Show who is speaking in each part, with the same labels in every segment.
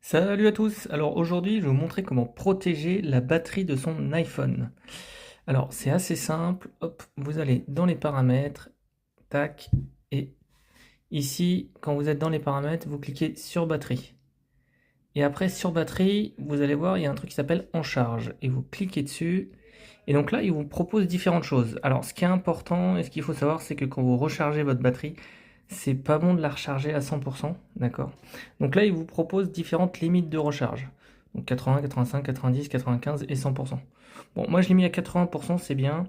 Speaker 1: Salut à tous! Alors aujourd'hui, je vais vous montrer comment protéger la batterie de son iPhone. Alors c'est assez simple, hop, vous allez dans les paramètres, tac, et ici, quand vous êtes dans les paramètres, vous cliquez sur batterie. Et après sur batterie, vous allez voir, il y a un truc qui s'appelle en charge, et vous cliquez dessus, et donc là, il vous propose différentes choses. Alors ce qui est important, et ce qu'il faut savoir, c'est que quand vous rechargez votre batterie, c'est pas bon de la recharger à 100%, d'accord? Donc là, il vous propose différentes limites de recharge. Donc 80, 85, 90, 95 et 100%. Bon, moi je l'ai mis à 80%, c'est bien.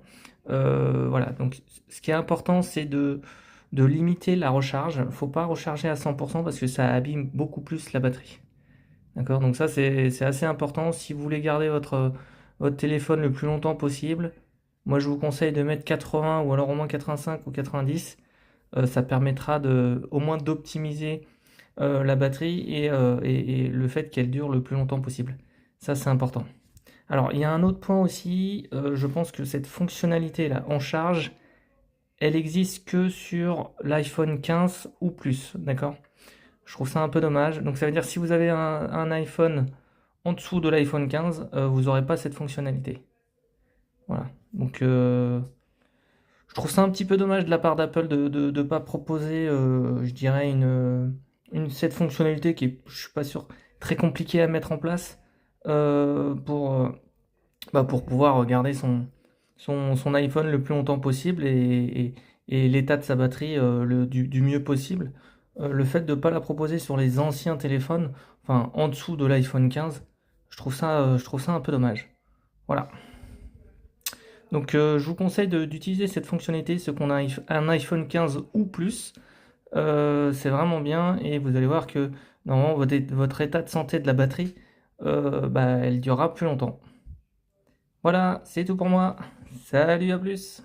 Speaker 1: Voilà, donc ce qui est important, c'est de limiter la recharge. Faut pas recharger à 100% parce que ça abîme beaucoup plus la batterie. D'accord? Donc ça, c'est assez important. Si vous voulez garder votre téléphone le plus longtemps possible, moi je vous conseille de mettre 80 ou alors au moins 85 ou 90. Ça permettra au moins d'optimiser la batterie et le fait qu'elle dure le plus longtemps possible. Ça, c'est important. Alors, il y a un autre point aussi, je pense que cette fonctionnalité là en charge, elle existe que sur l'iPhone 15 ou plus, d'accord? Je trouve ça un peu dommage. Donc ça veut dire si vous avez un iPhone en dessous de l'iPhone 15, vous n'aurez pas cette fonctionnalité. Voilà. Donc je trouve ça un petit peu dommage de la part d'Apple de ne pas proposer, je dirais, cette fonctionnalité qui est, je suis pas sûr, très compliquée à mettre en place pour pouvoir garder son iPhone le plus longtemps possible et l'état de sa batterie du mieux possible. Le fait de ne pas la proposer sur les anciens téléphones, enfin en dessous de l'iPhone 15, je trouve ça un peu dommage. Voilà. Donc je vous conseille d'utiliser cette fonctionnalité, ceux qu'on a un iPhone 15 ou plus. C'est vraiment bien et vous allez voir que normalement votre état de santé de la batterie, elle durera plus longtemps. Voilà, c'est tout pour moi. Salut, à plus!